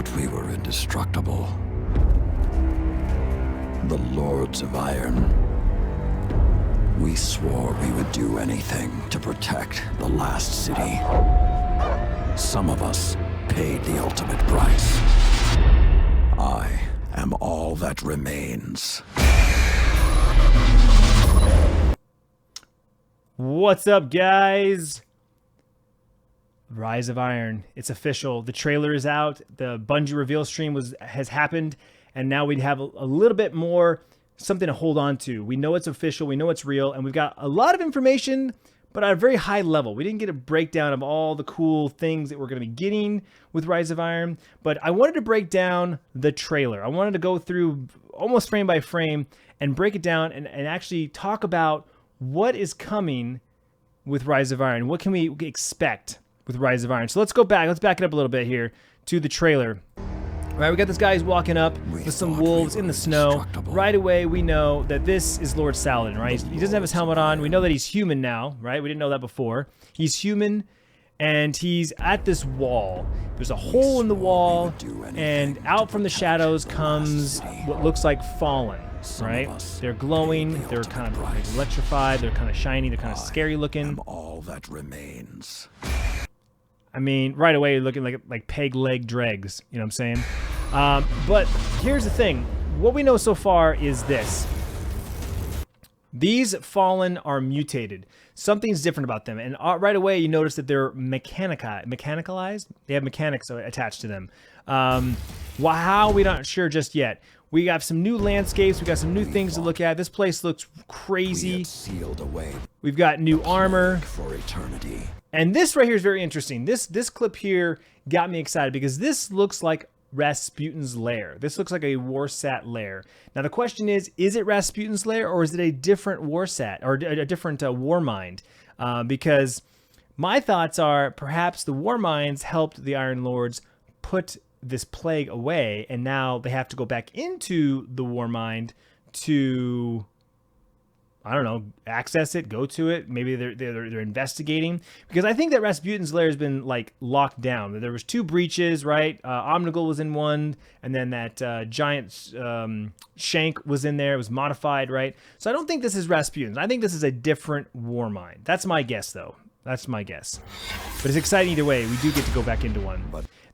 thought we were indestructible. The Lords of Iron. We swore we would do anything to protect the last city. Some of us paid the ultimate price. I am all that remains. What's up, guys? Rise of Iron. It's official. The trailer is out. The Bungie reveal stream has happened, and now we have a little bit more something to hold on to. We know it's official. We know it's real, and we've got a lot of information, but at a very high level. We didn't get a breakdown of all the cool things that we're going to be getting with Rise of Iron, but I wanted to break down the trailer. I wanted to go through almost frame by frame and break it down and actually talk about what is coming with Rise of Iron. What can we expect with Rise of Iron? So let's go back. Let's back it up a little bit here to the trailer. All right, we got this guy who's walking up with some wolves in the snow. Right away, we know that this is Lord Saladin, right? He doesn't have his helmet on. We know that he's human now, right? We didn't know that before. He's human, and he's at this wall. There's a hole in the wall, and out from the shadows comes what looks like Fallen, right? They're glowing. They're kind of electrified. They're kind of shiny. They're kind of scary looking. All that remains. I mean, right away, you're looking like peg leg dregs. You know what I'm saying? But here's the thing. What we know so far is this. These Fallen are mutated. Something's different about them. And right away, you notice that they're mechanicalized. They have mechanics attached to them. How, we're not sure just yet. We got some new landscapes. We got some new things to look at. This place looks crazy. Sealed away. We've got new armor. For eternity. And this right here is very interesting. This clip here got me excited because this looks like Rasputin's lair. This looks like a Warsat lair. Now the question is it Rasputin's lair or is it a different Warsat or a different Warmind? Because my thoughts are perhaps the Warminds helped the Iron Lords put this plague away, and now they have to go back into the Warmind to, I don't know, access it, go to it. Maybe they're investigating, because I think that Rasputin's lair has been like locked down. There was 2 breaches, right? Omnigul was in one, and then that giant shank was in there. It was modified, right? So I don't think this is Rasputin's. I think this is a different Warmind. That's my guess, though. That's my guess. But it's exciting either way. We do get to go back into one.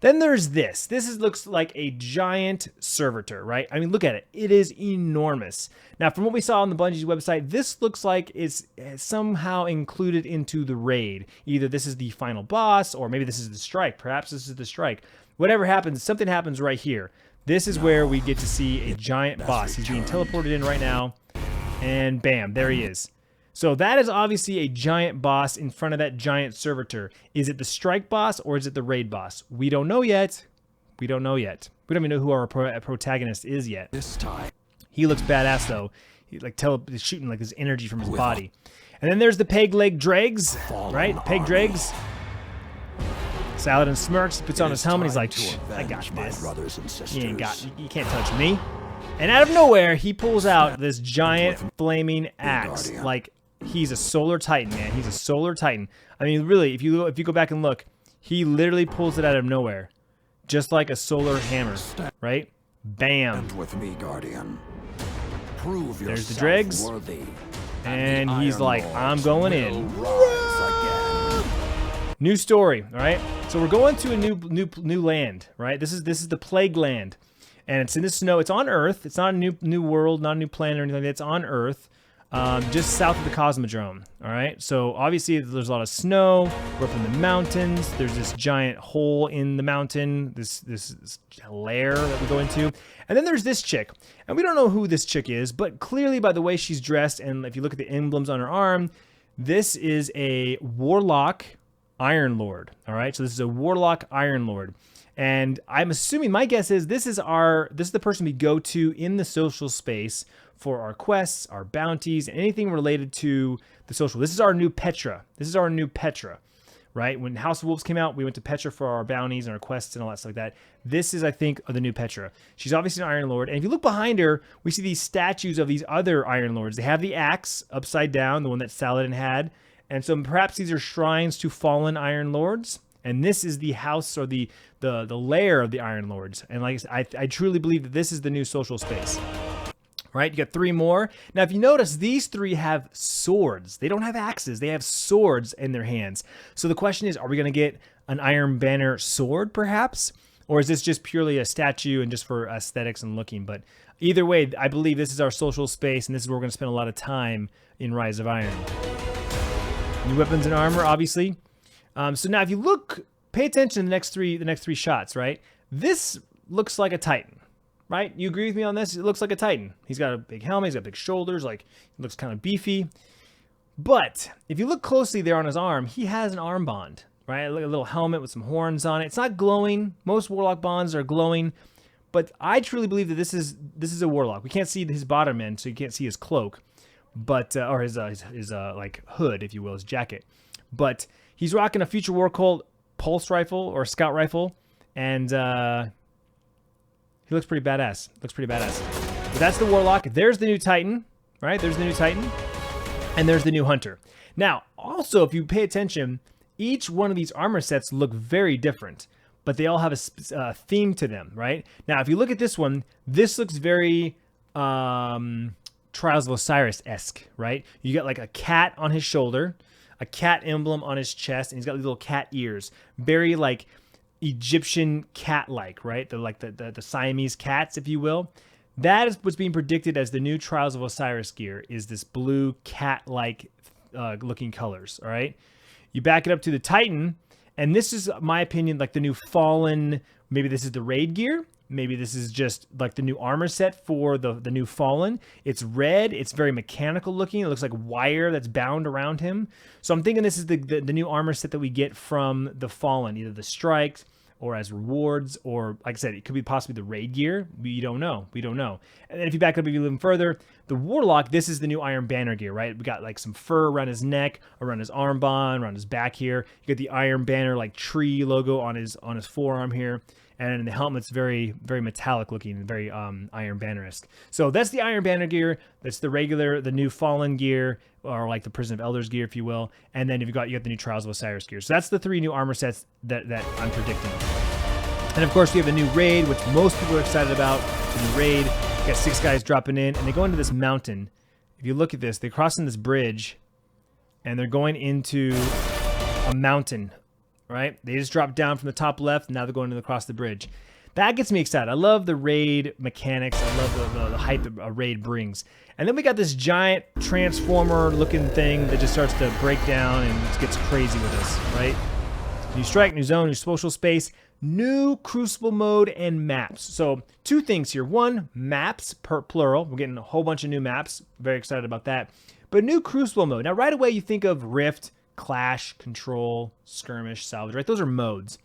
Then there's this. This looks like a giant servitor, right? I mean, look at it. It is enormous. Now, from what we saw on the Bungie's website, this looks like it's somehow included into the raid. Either this is the final boss, or maybe this is the strike. Perhaps this is the strike. Whatever happens, something happens right here. This is where we get to see a giant boss. He's being teleported in right now, and bam, there he is. So that is obviously a giant boss in front of that giant servitor. Is it the strike boss or is it the raid boss? We don't know yet. We don't know yet. We don't even know who our protagonist is yet. This time. He looks badass though. He's like he's shooting like his energy from his body. And then there's the peg leg dregs, right? The peg dregs. Saladin smirks, he puts on his helmet. He's like, I got this. You can't touch me. And out of nowhere, he pulls out this giant flaming axe. Like, he's a solar titan, man. He's a solar titan. I mean, really, if you go back and look, he literally pulls it out of nowhere, just like a solar hammer, right? Bam. With me, Guardian. Prove There's the dregs, and he's like, I'm going in. New story, all right? So we're going to a new land, right? This is the Plague Land. And it's in the snow. It's on Earth. It's not a new world, not a new planet or anything. It's on Earth, just south of the Cosmodrome. All right. So obviously there's a lot of snow. We're up in the mountains. There's this giant hole in the mountain. This lair that we go into. And then there's this chick, and we don't know who this chick is, but clearly by the way she's dressed, and if you look at the emblems on her arm, this is a Warlock Iron Lord. All right. So this is a Warlock Iron Lord. And I'm assuming, my guess is this is the person we go to in the social space for our quests, our bounties, anything related to the social. This is our new Petra. This is our new Petra, right? When House of Wolves came out, we went to Petra for our bounties and our quests and all that stuff like that. This is, I think, the new Petra. She's obviously an Iron Lord. And if you look behind her, we see these statues of these other Iron Lords. They have the axe upside down, the one that Saladin had. And so perhaps these are shrines to fallen Iron Lords. And this is the house or the lair of the Iron Lords. And like I truly believe that this is the new social space. Right, you got 3 more. Now, if you notice, these 3 have swords. They don't have axes. They have swords in their hands. So the question is, are we going to get an Iron Banner sword, perhaps? Or is this just purely a statue and just for aesthetics and looking? But either way, I believe this is our social space, and this is where we're going to spend a lot of time in Rise of Iron. New weapons and armor, obviously. So now, if you look, pay attention to the next three shots, right? This looks like a Titan. Right? You agree with me on this? It looks like a Titan. He's got a big helmet. He's got big shoulders. Like, he looks kind of beefy. But if you look closely there on his arm, he has an armband, right? A little helmet with some horns on it. It's not glowing. Most Warlock bonds are glowing. But I truly believe that this is a Warlock. We can't see his bottom end, so you can't see his cloak. But, or his like, hood, if you will, his jacket. But he's rocking a Future War Cult pulse rifle or scout rifle. And, he looks pretty badass. But that's the Warlock. There's the new Titan, right? There's the new Titan. And there's the new Hunter. Now, also, if you pay attention, each one of these armor sets look very different. But they all have a theme to them, right? Now, if you look at this one, this looks very Trials of Osiris-esque, right? You got like a cat on his shoulder, a cat emblem on his chest, and he's got these little cat ears. Very like Egyptian cat-like, right? The Siamese cats, if you will. That is what's being predicted as the new Trials of Osiris gear, is this blue cat-like looking colors, all right? You back it up to the Titan, and this is, my opinion, like the new Fallen, maybe this is the raid gear, maybe this is just like the new armor set for the new Fallen. It's red, it's very mechanical looking, it looks like wire that's bound around him. So I'm thinking this is the new armor set that we get from the Fallen, either the strikes or as rewards, or like I said, it could be possibly the raid gear. We don't know. And then if you back up even further, the Warlock, this is the new Iron Banner gear, right? We got like some fur around his neck, around his armband, around his back here. You got the Iron Banner like tree logo on his forearm here. And the helmet's very, very metallic looking and very Iron Banner-esque. So that's the Iron Banner gear. That's the new Fallen gear, or like the Prison of Elders gear, if you will. And then you got the new Trials of Osiris gear. So that's the 3 new armor sets that I'm predicting. And of course, we have a new raid, which most people are excited about. The new raid. You got 6 guys dropping in, and they go into this mountain. If you look at this, they're crossing this bridge, and they're going into a mountain. Right? They just dropped down from the top left, and now they're going across the bridge. That gets me excited. I love the raid mechanics. I love the hype that a raid brings. And then we got this giant transformer-looking thing that just starts to break down and just gets crazy with us, right? New strike, new zone, new social space, new Crucible mode, and maps. So 2 things here. 1, maps, plural. We're getting a whole bunch of new maps. Very excited about that. But new Crucible mode. Now, right away, you think of Rift, Clash, Control, Skirmish, Salvage, right? Those are modes.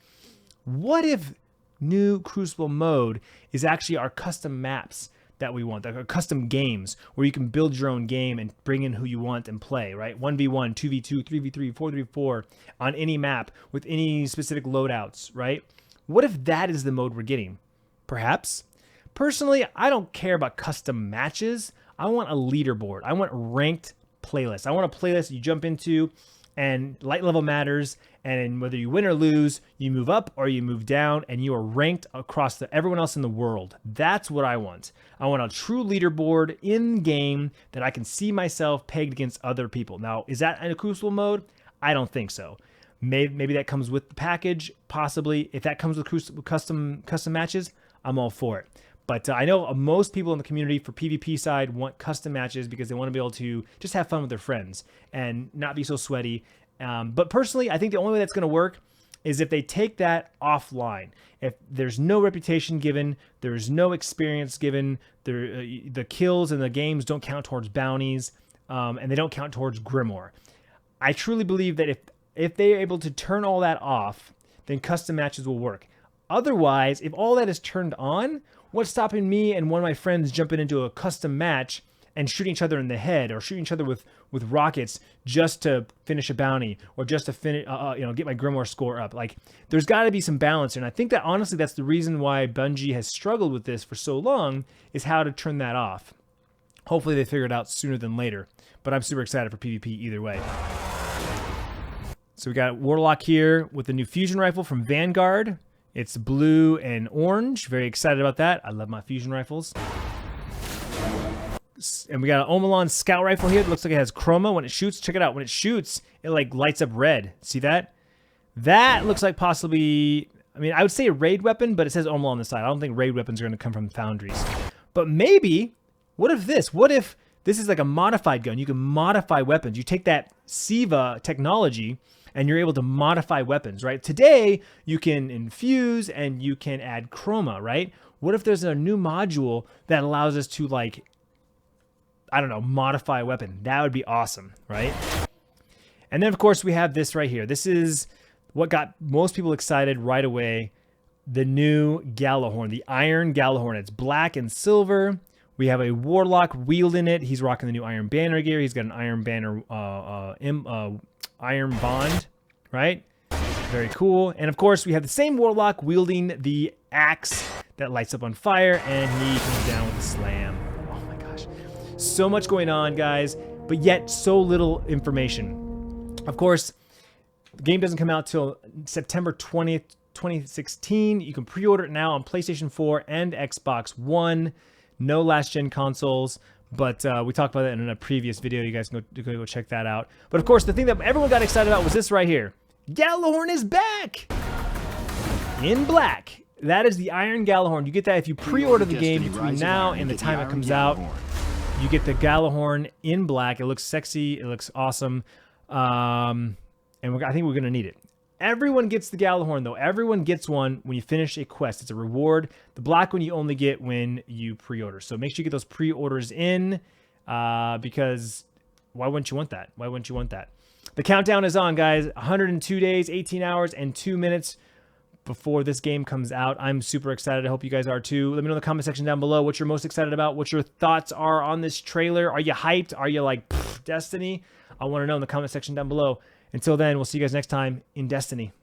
What if new Crucible mode is actually our custom maps that we want, like our custom games where you can build your own game and bring in who you want and play, right? 1v1, 2v2, 3v3, 4v4 on any map with any specific loadouts, right? What if that is the mode we're getting? Perhaps. Personally, I don't care about custom matches. I want a leaderboard. I want ranked playlists. I want a playlist you jump into, and light level matters, and whether you win or lose, you move up or you move down, and you are ranked across everyone else in the world. That's what I want. I want a true leaderboard in game that I can see myself pegged against other people. Now, is that in a Crucible mode? I don't think so. Maybe that comes with the package, possibly. If that comes with custom matches, I'm all for it. But I know most people in the community for PvP side want custom matches because they want to be able to just have fun with their friends and not be so sweaty. But personally, I think the only way that's going to work is if they take that offline. If there's no reputation given, there's no experience given, the kills in the games don't count towards bounties, and they don't count towards Grimoire. I truly believe that if they're able to turn all that off, then custom matches will work. Otherwise, if all that is turned on, what's stopping me and one of my friends jumping into a custom match and shooting each other in the head or shooting each other with rockets just to finish a bounty or just to finish, get my Grimoire score up? Like, there's got to be some balance here. And I think that honestly, that's the reason why Bungie has struggled with this for so long, is how to turn that off. Hopefully they figure it out sooner than later, but I'm super excited for PvP either way. So we got Warlock here with the new fusion rifle from Vanguard. It's blue and orange. Very excited about that. I love my fusion rifles. And we got an Omalon scout rifle here. It looks like it has chroma when it shoots. Check it out. When it shoots, it like lights up red. See that? That looks like possibly, I mean, I would say a raid weapon, but it says Omalon on the side. I don't think raid weapons are going to come from foundries. But maybe, what if this is like a modified gun? You can modify weapons. You take that SIVA technology and you're able to modify weapons, right? Today, you can infuse and you can add chroma, right? What if there's a new module that allows us to, like, I don't know, modify a weapon? That would be awesome, right? And then, of course, we have this right here. This is what got most people excited right away. The new Gallahorn, the Iron Gallahorn. It's black and silver. We have a Warlock wielding it. He's rocking the new Iron Banner gear. He's got an Iron Banner Iron Bond, right? Very cool. And of course, we have the same Warlock wielding the axe that lights up on fire, and he comes down with a slam. Oh my gosh. So much going on, guys, but yet so little information. Of course, the game doesn't come out till September 20th, 2016. You can pre-order it now on PlayStation 4 and Xbox One. No last-gen consoles, but we talked about that in a previous video. You guys can go check that out. But of course, the thing that everyone got excited about was this right here. Gallahorn is back! In black. That is the Iron Gallahorn. You get that if you pre-order the game between now and the time it comes out. You get the Gallahorn in black. It looks sexy. It looks awesome. And I think we're going to need it. Everyone gets the Gallahorn, though. Everyone gets one when you finish a quest. It's a reward. The black one you only get when you pre-order. So make sure you get those pre-orders in because why wouldn't you want that? Why wouldn't you want that? The countdown is on, guys. 102 days, 18 hours, and 2 minutes before this game comes out. I'm super excited. I hope you guys are too. Let me know in the comment section down below what you're most excited about, what your thoughts are on this trailer. Are you hyped? Are you like, Destiny? I want to know in the comment section down below. Until then, we'll see you guys next time in Destiny.